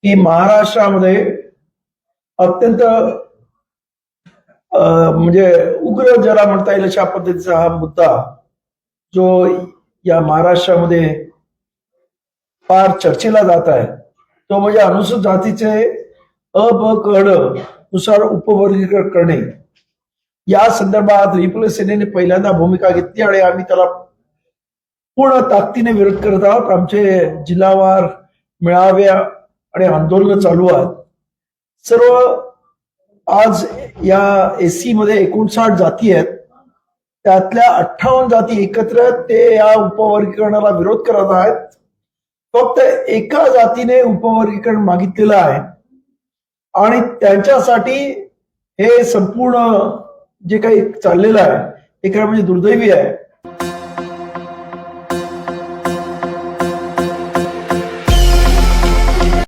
की महाराष्ट्रामध्ये अत्यंत म्हणजे उग्र ज्याला म्हणता येईल अशा पद्धतीचा हा मुद्दा जो या महाराष्ट्रामध्ये फार चर्चेला जात आहे तो म्हणजे अनुसूचित जातीचे अ ब क ड नुसार उपवर्गीकरण करणे. या संदर्भात रिपब्लिकन सेनेने पहिल्यांदा भूमिका घेतली आणि आम्ही त्याला पूर्ण ताकदीने विरोध करत आहोत. आमचे जिल्हावार मेळावे आणि आंदोलन चालू आहेत. सर्व आज या एससी मध्ये 59 जाती आहेत, त्यातल्या 58 जाती एकत्र ते या उपवर्गीकरणाला विरोध करत आहेत. फक्त एका जातीने उपवर्गीकरण मागितलेलं आहे आणि त्यांच्यासाठी हे संपूर्ण जे काही चाललेलं आहे हे खरं म्हणजे दुर्दैवी आहे.